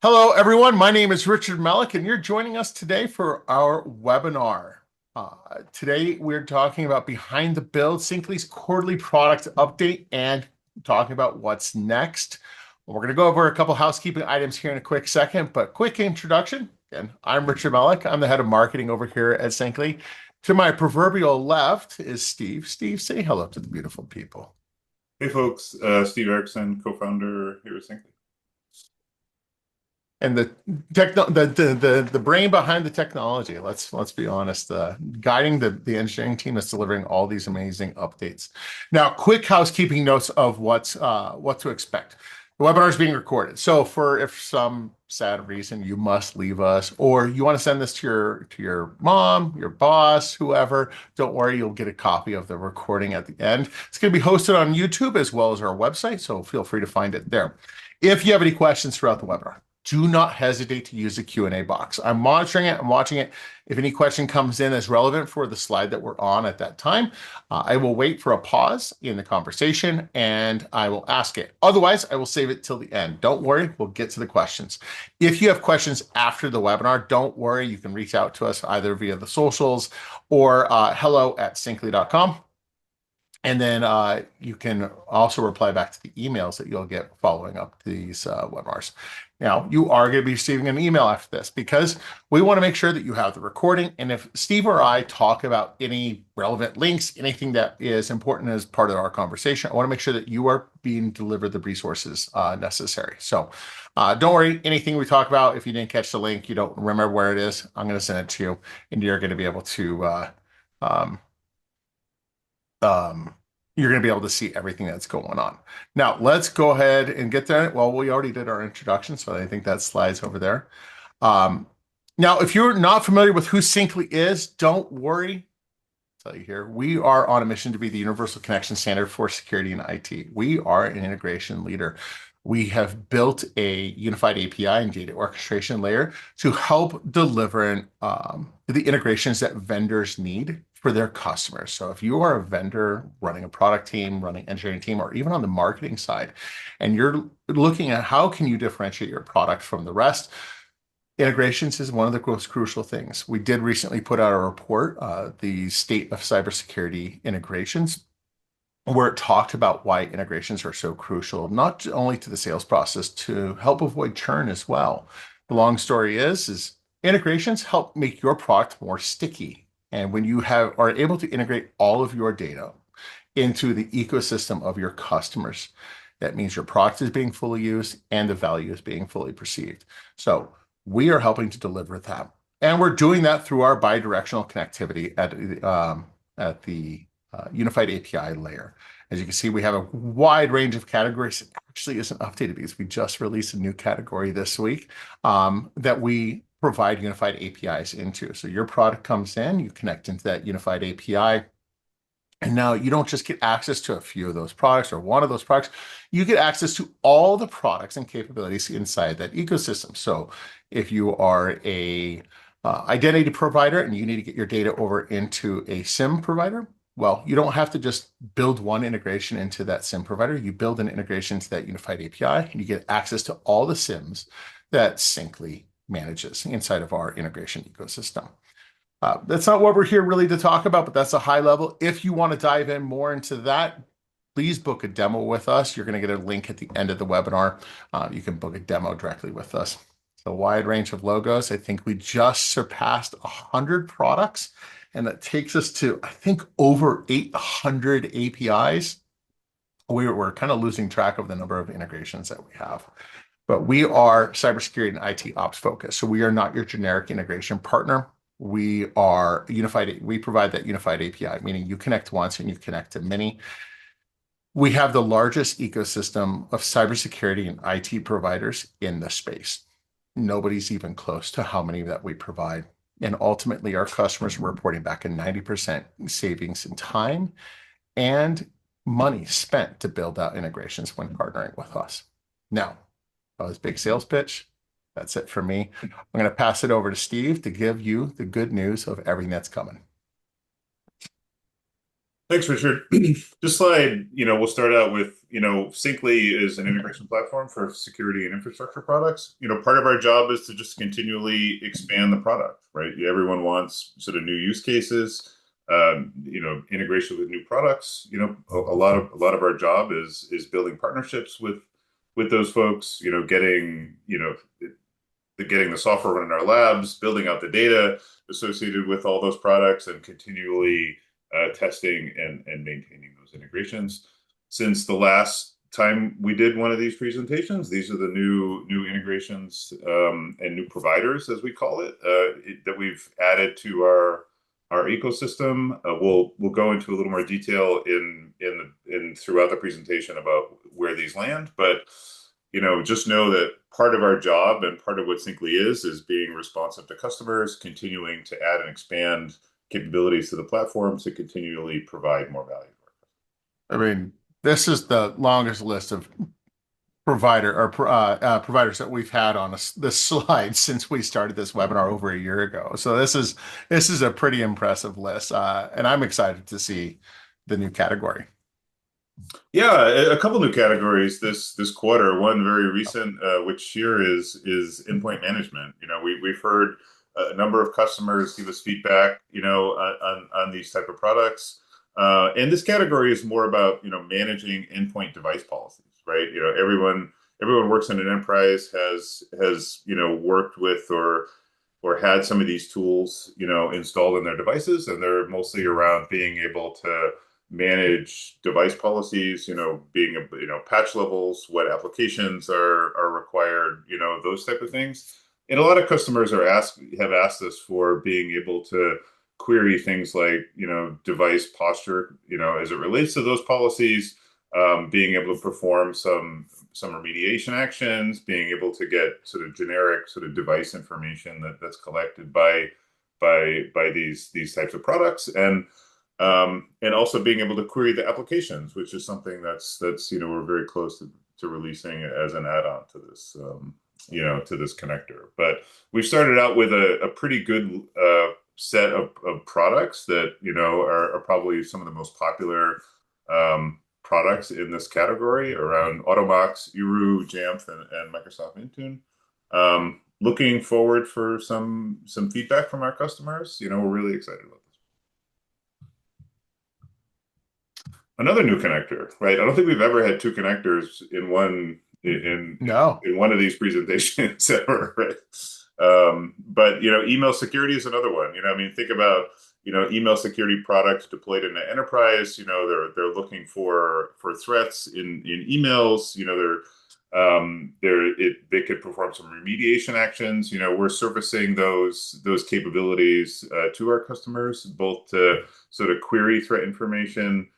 Hello, everyone. My name is Richard Melick, and you're joining us today for our webinar. Today, we're talking about Behind the Build, Synqly's quarterly product update, and talking about what's next. We're going to go over a couple housekeeping items here in a quick second, but quick introduction. Again, I'm Richard Melick. I'm the head of marketing over here at Synqly. To my proverbial left is Steve. Steve, say hello to the beautiful people. Hey folks, Steve Erickson, co-founder here at Synqly. And the brain behind the technology. Let's be honest. Guiding the engineering team that's delivering all these amazing updates. Now, quick housekeeping notes of what to expect. The webinar is being recorded, so if some sad reason you must leave us, or you want to send this to your mom, your boss, whoever, don't worry, you'll get a copy of the recording at the end. It's going to be hosted on YouTube as well as our website, so feel free to find it there. If you have any questions throughout the webinar, do not hesitate to use the Q&A box. I'm monitoring it. I'm watching it. If any question comes in that's relevant for the slide that we're on at that time, I will wait for a pause in the conversation and I will ask it. Otherwise, I will save it till the end. Don't worry, we'll get to the questions. If you have questions after the webinar, don't worry. You can reach out to us either via the socials or hello@synqly.com. And then you can also reply back to the emails that you'll get following up these webinars. Now, you are going to be receiving an email after this because we want to make sure that you have the recording. And if Steve or I talk about any relevant links, anything that is important as part of our conversation, I want to make sure that you are being delivered the resources necessary. So don't worry, anything we talk about, if you didn't catch the link, you don't remember where it is, I'm going to send it to you and you're going to be able to um, um, you're going to be able to see everything that's going on. Now, let's go ahead and get there. Well, we already did our introduction, so I think that slide's over there. Um, Now, if you're not familiar with who Synqly is, don't worry. I'll tell you here, we are on a mission to be the universal connection standard for security and IT. We are an integration leader. We have built a unified API and data orchestration layer to help deliver the integrations that vendors need for their customers. So if you are a vendor running a product team, running engineering team, or even on the marketing side, and you're looking at how can you differentiate your product from the rest, integrations is one of the most crucial things. We did recently put out a report, the state of cybersecurity integrations, where it talked about why integrations are so crucial, not only to the sales process, to help avoid churn as well. The long story is integrations help make your product more sticky. And when you are able to integrate all of your data into the ecosystem of your customers, that means your product is being fully used and the value is being fully perceived. So we are helping to deliver that. And we're doing that through our bidirectional connectivity at the unified API layer. As you can see, we have a wide range of categories. It actually isn't updated because we just released a new category this week that we provide unified APIs into. So your product comes in, you connect into that unified API. And now you don't just get access to a few of those products or one of those products, you get access to all the products and capabilities inside that ecosystem. So if you are a identity provider and you need to get your data over into a SIM provider, well, you don't have to just build one integration into that SIM provider. You build an integration to that unified API and you get access to all the SIMs that Synqly manages inside of our integration ecosystem. That's not what we're here really to talk about, but that's a high level. If you want to dive in more into that, please book a demo with us. You're going to get a link at the end of the webinar. You can book a demo directly with us. A wide range of logos. I think we just surpassed 100 products, and that takes us to, I think, over 800 APIs. We're kind of losing track of the number of integrations that we have. But we are cybersecurity and IT ops focused. So we are not your generic integration partner. We are unified. We provide that unified API, meaning you connect once and you connect to many. We have the largest ecosystem of cybersecurity and IT providers in the space. Nobody's even close to how many that we provide. And ultimately, our customers are reporting back a 90% savings in time and money spent to build out integrations when partnering with us. Now, that was a big sales pitch. That's it for me. I'm going to pass it over to Steve to give you the good news of everything that's coming. Thanks, Richard. This slide, we'll start out with, Synqly is an integration platform for security and infrastructure products. Part of our job is to just continually expand the product, right? Everyone wants sort of new use cases, integration with new products. A lot of our job is building partnerships with those folks. Getting the software running in our labs, building out the data associated with all those products, and continually testing and maintaining those integrations. Since the last time we did one of these presentations, these are the new integrations and new providers, as we call it, that we've added to our ecosystem. We'll go into a little more detail in throughout the presentation about where these land, but just know that part of our job and part of what Synqly is being responsive to customers, continuing to add and expand capabilities to the platform to continually provide more value. I mean, this is the longest list of providers that we've had on this slide since we started this webinar over a year ago. So this is a pretty impressive list, and I'm excited to see the new category. Yeah, a couple new categories this quarter. One very recent, which here is endpoint management. We've heard a number of customers give us feedback, on these type of products. And this category is more about, managing endpoint device policies, right? Everyone works in an enterprise has worked with or had some of these tools, installed in their devices, and they're mostly around being able to manage device policies, being, patch levels, what applications are required, those type of things. And a lot of customers have asked us for being able to query things like, device posture, as it relates to those policies, being able to perform some remediation actions, being able to get sort of generic sort of device information that's collected by these types of products, and also being able to query the applications, which is something that's we're very close to releasing as an add-on to this to this connector. But we've started out with a pretty good set of products that are probably some of the most popular products in this category around Autobox, Uru, Jamf, and Microsoft Intune. Looking forward for some feedback from our customers. We're really excited about this. Another new connector, right? I don't think we've ever had two connectors in one No. in one of these presentations ever, right? But email security is another one. I mean, think about email security products deployed in an enterprise. They're looking for threats in emails. They could perform some remediation actions. We're surfacing those capabilities to our customers, both to sort of query threat information,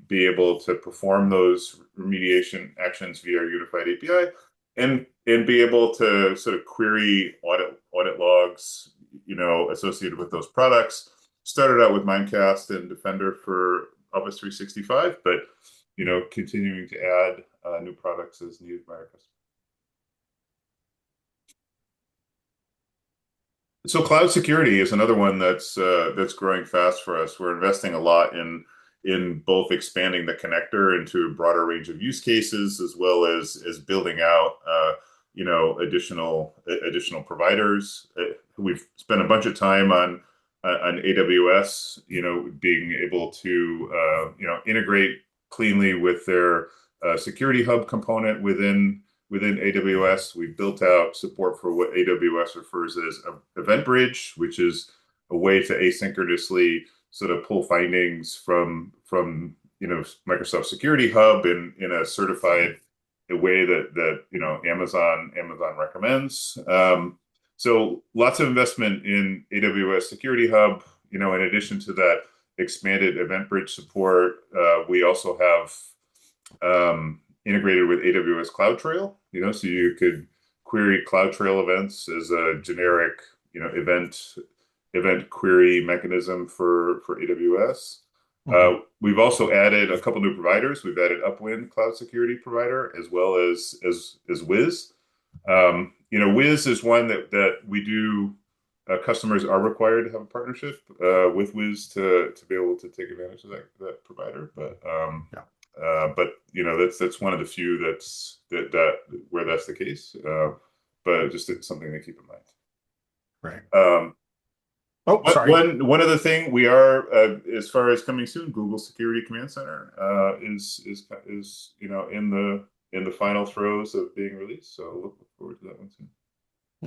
be able to perform those remediation actions via our unified API, and be able to sort of query audit logs, associated with those products. Started out with Mimecast and Defender for Office 365, but continuing to add new products as needed by our customers. So cloud security is another one that's growing fast for us. We're investing a lot in both expanding the connector into a broader range of use cases, as well as building out additional providers. We've spent a bunch of time on AWS, being able to integrate cleanly with their security hub component within AWS. We've built out support for what AWS refers as Event Bridge, which is a way to asynchronously sort of pull findings from Microsoft Security Hub in a certified way that Amazon recommends. So lots of investment in AWS Security Hub. In addition to that expanded Event Bridge support, we also have integrated with AWS CloudTrail. So you could query CloudTrail events as a generic event query mechanism for AWS. We've also added a couple new providers. We've added Upwind Cloud Security Provider, as well as Wiz. Wiz is one that we do customers are required to have a partnership with Wiz to be able to take advantage of that provider. Yeah. But that's one of the few that where that's the case. But just it's something to keep in mind. Right. Um, Oh, sorry. one other thing we are as far as coming soon, Google Security Command Center is in the final throes of being released. So look forward to that one soon.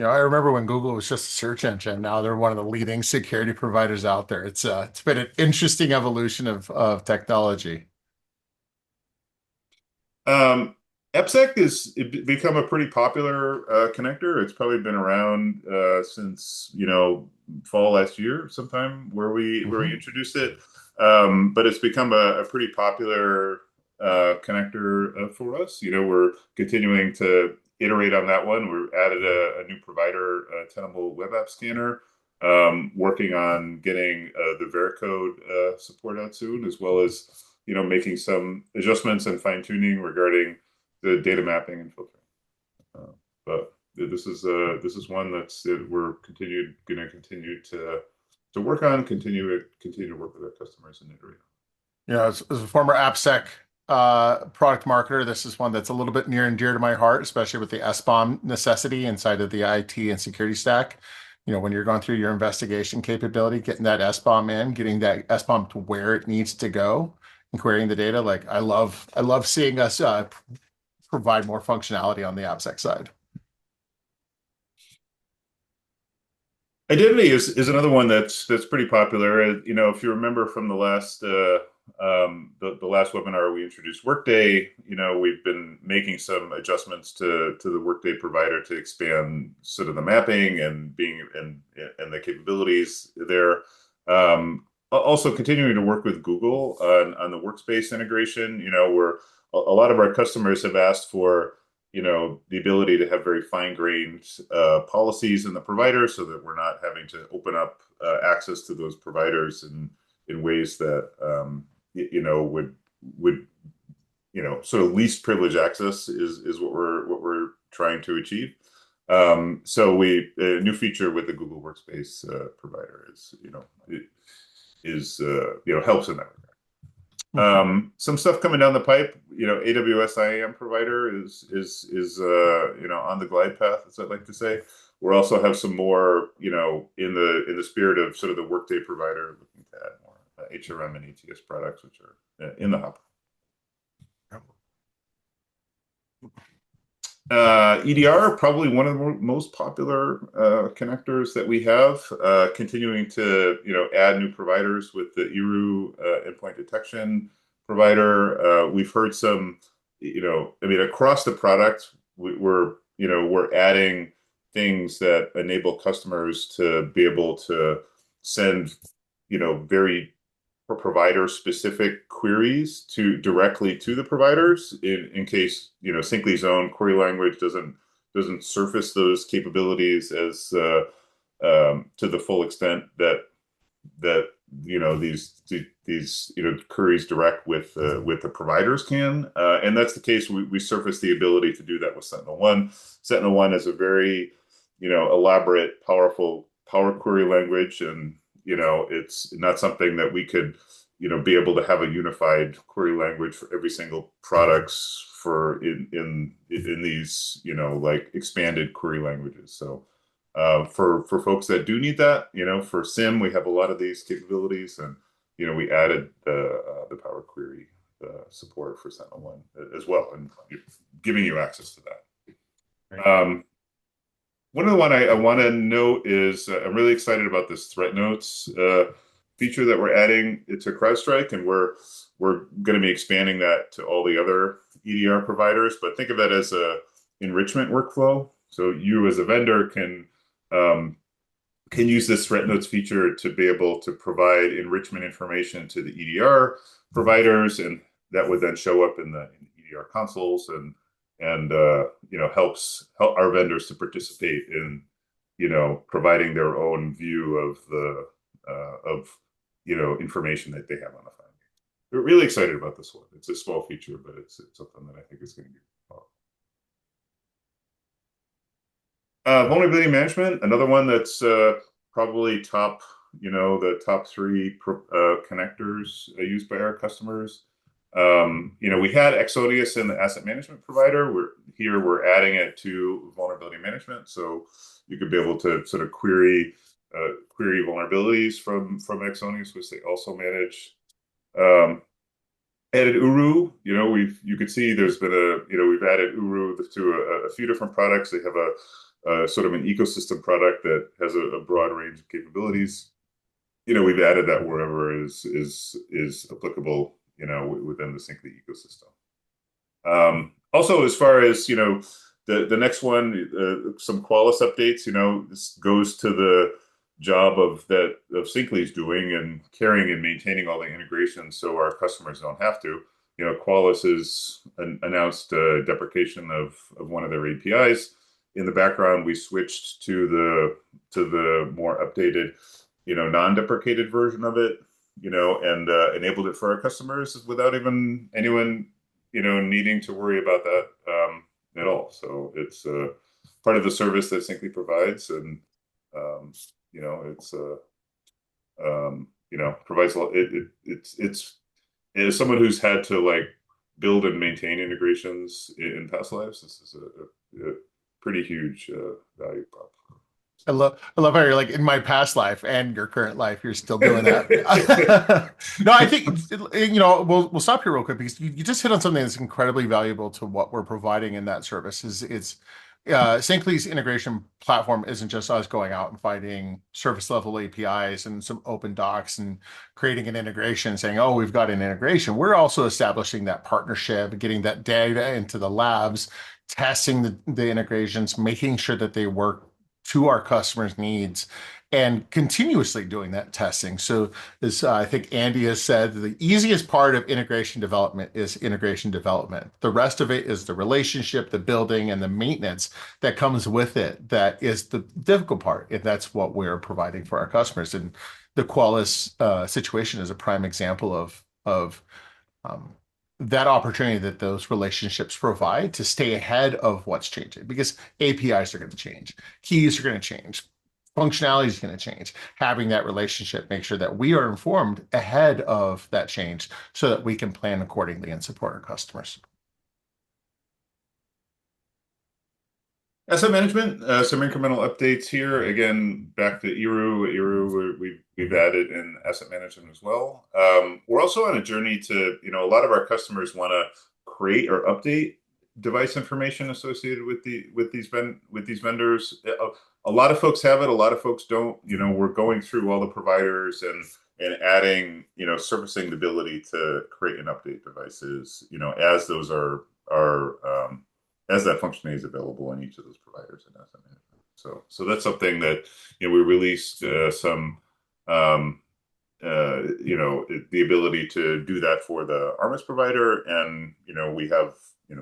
I remember when Google was just a search engine. Now they're one of the leading security providers out there. It's been an interesting evolution of technology. Um, EPSEC is become a pretty popular connector. It's probably been around since fall last year, sometime where we Hmm. introduced it. But it's become a pretty popular connector for us. We're continuing to iterate on that one. We added a new provider, Tenable web app scanner. Working on getting the Veracode support out soon, as well as making some adjustments and fine tuning regarding the data mapping and filtering. But this is one that we're going to continue to work on, continue to work with our customers and iterate. As a former AppSec product marketer, this is one that's a little bit near and dear to my heart, especially with the SBOM necessity inside of the IT and security stack. When you're going through your investigation capability, getting that SBOM in, getting that SBOM to where it needs to go, and querying the data. Like I love seeing us provide more functionality on the AppSec side. Identity is another one that's pretty popular. If you remember from the last webinar, we introduced Workday. We've been making some adjustments to the Workday provider to expand sort of the mapping and the capabilities there. Also continuing to work with Google on the workspace integration. Where a lot of our customers have asked for the ability to have very fine-grained policies in the provider so that we're not having to open up access to those providers in ways that would sort of least privilege access is what we're trying to achieve. So a new feature with the Google Workspace provider helps in that regard. Some stuff coming down the pipe. AWS IAM provider is on the glide path, as I'd like to say. We'll also have some more in the spirit of sort of the Workday provider, looking to add more HRM and ATS products, which are in the hopper. EDR, probably one of the most popular connectors that we have. Continuing to add new providers with the ERU endpoint detection provider. We've heard some, across the product, we're adding things that enable customers to be able to send very provider specific queries directly to the providers in case Synqly's own query language doesn't surface those capabilities as to the full extent that these queries direct with the providers can, and that's the case. We surface the ability to do that with Sentinel-1. Sentinel-1 is a very elaborate, powerful power query language, and it's not something that we could be able to have a unified query language for every single products in these like expanded query languages. So for folks that do need that, for SIM, we have a lot of these capabilities, and we added the Power Query support for Sentinel-1 as well, and giving you access to that. Right. One of the one I want to note is I'm really excited about this threat notes feature that we're adding to CrowdStrike, and we're going to be expanding that to all the other EDR providers. But think of that as a enrichment workflow. So you as a vendor can use this threat notes feature to be able to provide enrichment information to the EDR providers, and that would then show up in the EDR consoles and helps our vendors to participate in providing their own view of the information that they have on the file. We're really excited about this one. It's a small feature, but it's something that I think is going to be powerful. Vulnerability management, another one that's probably the top three connectors used by our customers. We had Exodius in the asset management provider. We're adding it to vulnerability management, so you could be able to sort of query vulnerabilities from Exodius, which they also manage. Um, Added Uru. You could see there's been we've added Uru to a few different products. They have a sort of an ecosystem product that has a broad range of capabilities. We've added that wherever is applicable, within the Synqly ecosystem. Also, as far as the next one, some Qualys updates. This goes to the job of Synqly is doing and carrying and maintaining all the integrations, so our customers don't have to. Qualys has announced deprecation of one of their APIs. In the background, we switched to the more updated, non-deprecated version of it, and enabled it for our customers without even anyone needing to worry about that at all. So it's part of the service that Synqly provides, and it's provides a lot. It's as someone who's had to like build and maintain integrations in past lives, this is a pretty huge value prop. I love how you're like in my past life and your current life, you're still doing that. No, I think we'll stop here real quick because you just hit on something that's incredibly valuable to what we're providing in that service. Is it's Synqly's integration platform isn't just us going out and finding service level APIs and some open docs and creating an integration saying, oh, we've got an integration. We're also establishing that partnership, getting that data into the labs, testing the integrations, making sure that they work to our customers' needs and continuously doing that testing. So, as I think Andy has said, the easiest part of integration development is integration development. The rest of it is the relationship, the building, and the maintenance that comes with it. That is the difficult part, and that's what we're providing for our customers. And the Qualys situation is a prime example of um, that opportunity that those relationships provide to stay ahead of what's changing because APIs are going to change, keys are going to change, functionality is going to change. Having that relationship, make sure that we are informed ahead of that change so that we can plan accordingly and support our customers. Asset management, some incremental updates here. Again, back to Eru. We've added in asset management as well. We're also on a journey to, a lot of our customers want to create or update device information associated with these vendors. A lot of folks have it, a lot of folks don't. We're going through all the providers and adding, surfacing the ability to create and update devices, as those as that functionality is available in each of those providers in asset management. So that's something that we released the ability to do that for the Armis provider, and we have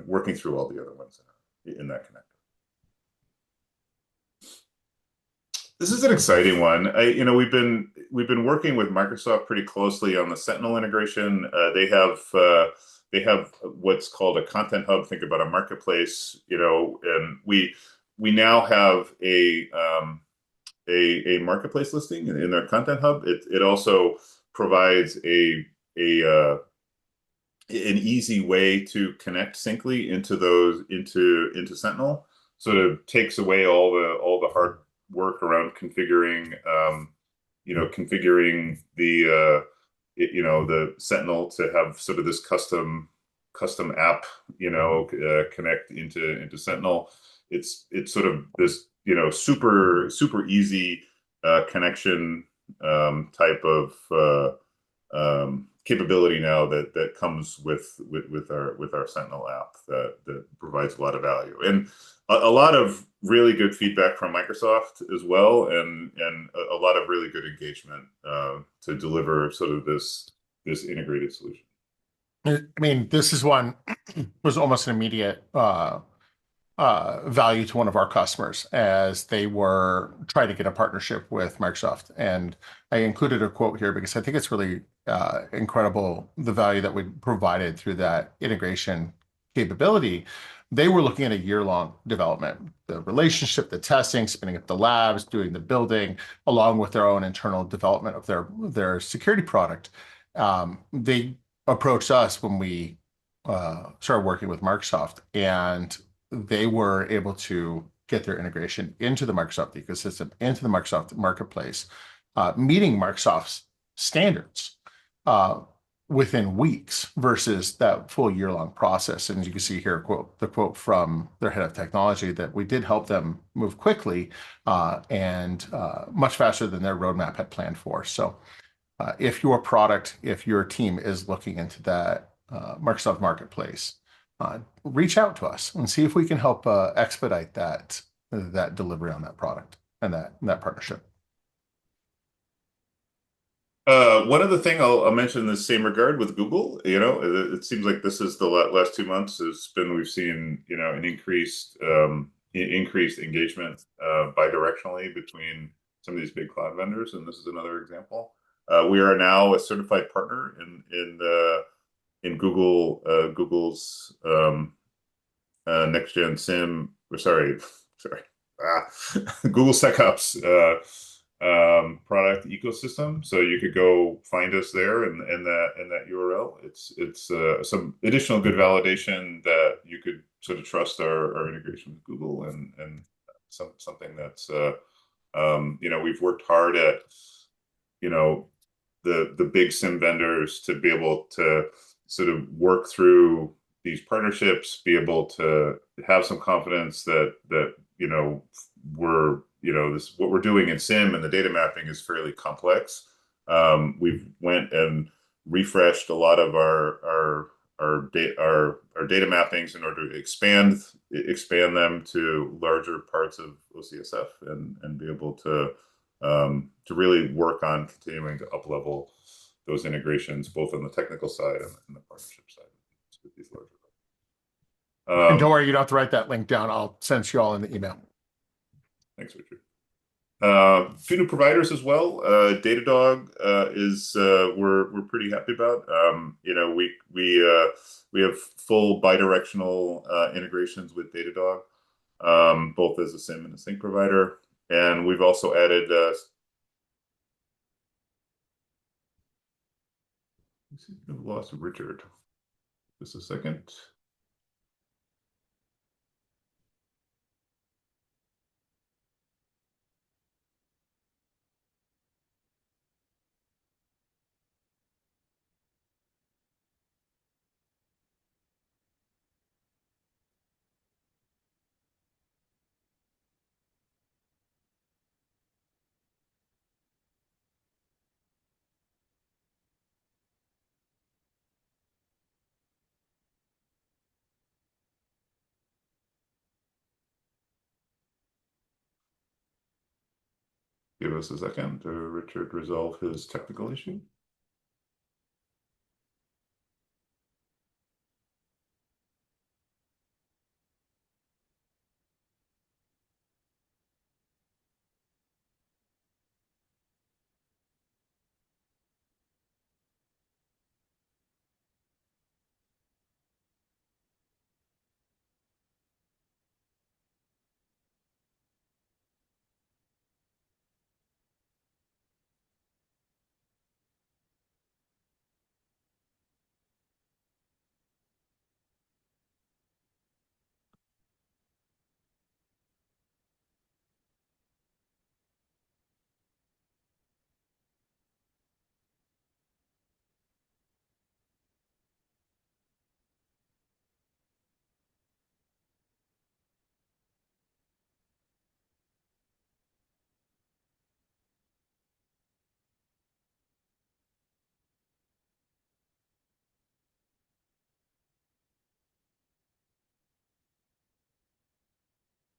working through all the other ones in that connector. This is an exciting one. We've been working with Microsoft pretty closely on the Sentinel integration. They have what's called a content hub. Think about a marketplace, and we now have a marketplace listing in their content hub. It also provides an easy way to connect Synqly into Sentinel. So it takes away all the hard work around configuring the Sentinel to have sort of this custom app, connect into Sentinel. It's sort of this, super easy connection type of capability now that comes with our Sentinel app that provides a lot of value and a lot of really good feedback from Microsoft as well, and a lot of really good engagement to deliver sort of this integrated solution. I mean, this is one was almost an immediate value to one of our customers as they were trying to get a partnership with Microsoft. And I included a quote here because I think it's really incredible the value that we provided through that integration capability. They were looking at a year-long development, the relationship, the testing, spinning up the labs, doing the building, along with their own internal development of their security product. They approached us when we started working with Microsoft, and they were able to get their integration into the Microsoft ecosystem, into the Microsoft marketplace, meeting Microsoft's standards uh, within weeks versus that full year-long process. And you can see here, the quote from their head of technology that we did help them move quickly and much faster than their roadmap had planned for. So if your product, if your team is looking into that Microsoft Marketplace, reach out to us and see if we can help expedite that delivery on that product and that partnership. One other thing I'll mention in the same regard with Google, it seems like this is the last 2 months has been we've seen, an increased engagement bidirectionally between some of these big cloud vendors, and this is another example. We are now a certified partner in Google's next gen SIM. Or sorry, Google SecOps product ecosystem. So you could go find us there in that URL. It's some additional good validation that you could sort of trust our integration with Google and something that's we've worked hard at the big SIM vendors to be able to sort of work through these partnerships, be able to have some confidence that we're this what we're doing in SIM and the data mapping is fairly complex. We've went and refreshed a lot of our data mappings in order to expand them to larger parts of OCSF and be able to really work on continuing to up level those integrations both on the technical side and the partnership side with these larger. And don't worry, you don't have to write that link down. I'll send you all in the email. Thanks, Richard. Few new providers as well. Datadog is we're pretty happy about. We have full bidirectional integrations with Datadog, both as a SIM and a sync provider, and we've also added. I've lost Richard. Just a second. Give us a second to Richard resolve his technical issue.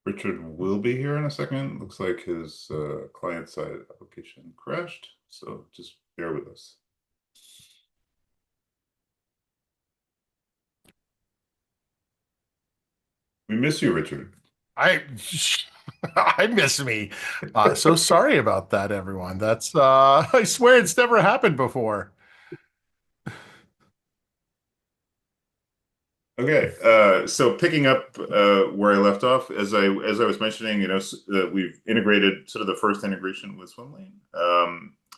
Richard will be here in a second. Looks like his client-side application crashed, so just bear with us. We miss you, Richard. I I miss me. So sorry about that, everyone. That's I swear it's never happened before. Okay, so picking up where I left off, as I was mentioning, we've integrated sort of the first integration with Swimlane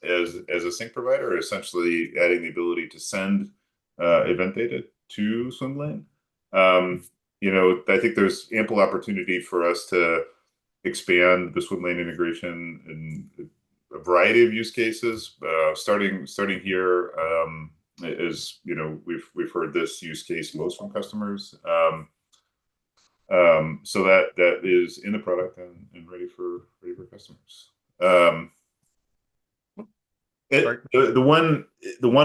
as a sync provider, essentially adding the ability to send event data to Swimlane. Um, I think there's ample opportunity for us to expand the Swimlane integration in a variety of use cases. Starting here. Is we've heard this use case most from customers. So that is in the product and ready for customers. Um, Sorry. the one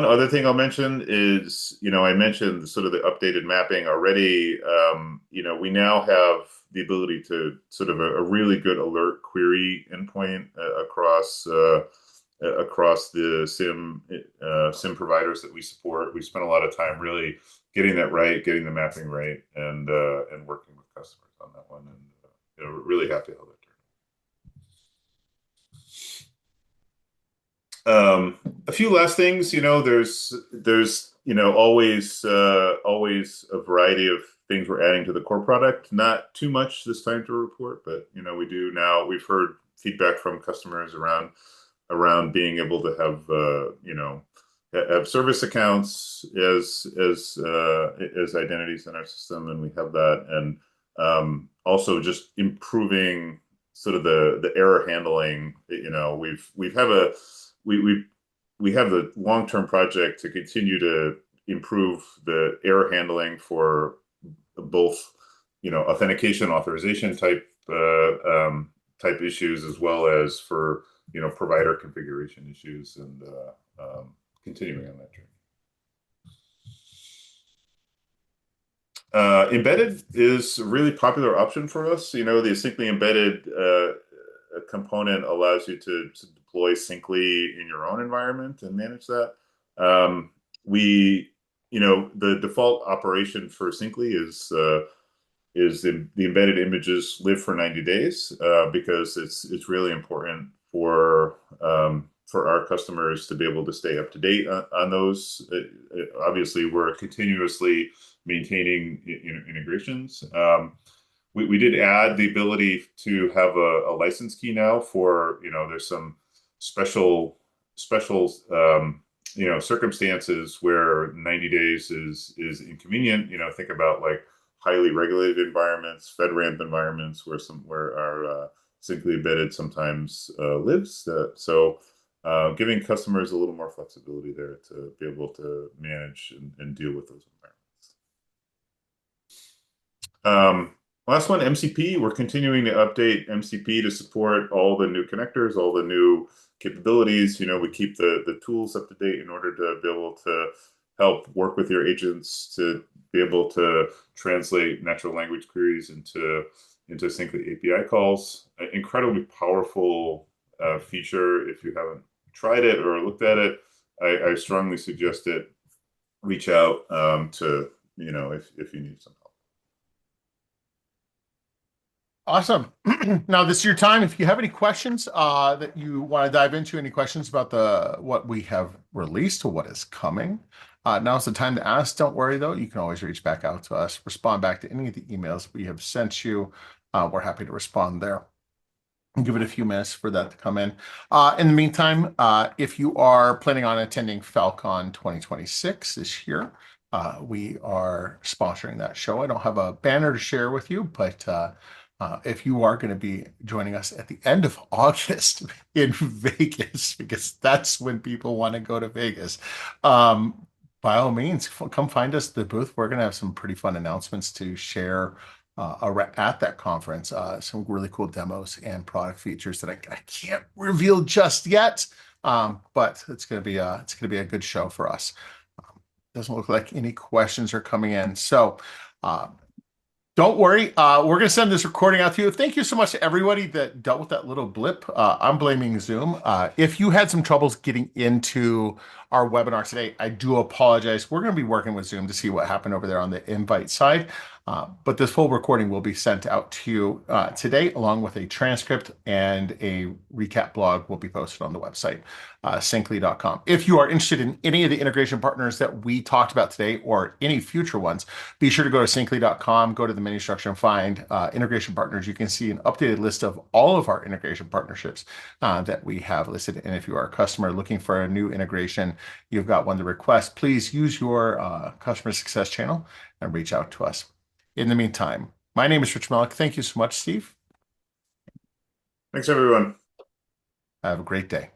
other thing I'll mention is, I mentioned sort of the updated mapping already. We now have the ability to sort of a really good alert query endpoint across the sim providers that we support. We spent a lot of time really getting that right, getting the mapping right, and working with customers on that one, and really happy how that a few last things, there's always a variety of things we're adding to the core product. Not too much this time to report, but we do now. We've heard feedback from customers around being able to have service accounts as identities in our system, and we have that, and also just improving sort of the error handling. We have a long-term project to continue to improve the error handling for both authentication authorization type issues, as well as for provider configuration issues, and continuing on that journey. Embedded is a really popular option for us. The Synqly embedded component allows you to deploy Synqly in your own environment and manage that. The default operation for Synqly is the embedded images live for 90 days because it's really important for our customers to be able to stay up to date on those. Obviously, we're continuously maintaining integrations. We did add the ability to have a license key now for, there's some special circumstances where 90 days is inconvenient. Think about like highly regulated environments, FedRAMP environments where our Synqly embedded sometimes lives. Giving customers a little more flexibility there to be able to manage and deal with those environments. Last one, MCP. We're continuing to update MCP to support all the new connectors, all the new capabilities. We keep the tools up to date in order to be able to help work with your agents to be able to translate natural language queries into Synqly API calls. An incredibly powerful feature. If you haven't tried it or looked at it, I strongly suggest it. Reach out to if you need some help. Awesome. Now this is your time. If you have any questions that you want to dive into, any questions about what we have released or what is coming, now's the time to ask. Don't worry though, you can always reach back out to us, respond back to any of the emails we have sent you. We're happy to respond there. And give it a few minutes for that to come in. In the meantime, if you are planning on attending Falcon 2026 this year, we are sponsoring that show. I don't have a banner to share with you, but if you are going to be joining us at the end of August in Vegas, because that's when people want to go to Vegas, by all means, come find us at the booth. We're going to have some pretty fun announcements to share at that conference. Some really cool demos and product features that I can't reveal just yet, but it's going to be a good show for us. Doesn't look like any questions are coming in, so don't worry. We're going to send this recording out to you. Thank you so much to everybody that dealt with that little blip. I'm blaming Zoom. If you had some troubles getting into our webinar today, I do apologize. We're going to be working with Zoom to see what happened over there on the invite side. But this full recording will be sent out to you today, along with a transcript, and a recap blog will be posted on the website, Synqly.com. If you are interested in any of the integration partners that we talked about today or any future ones, be sure to go to Synqly.com, go to the menu structure, and find integration partners. You can see an updated list of all of our integration partnerships that we have listed. And if you are a customer looking for a new integration, you've got one to request, please use your customer success channel and reach out to us. In the meantime, my name is Rich Malik. Thank you so much, Steve. Thanks, everyone. Have a great day.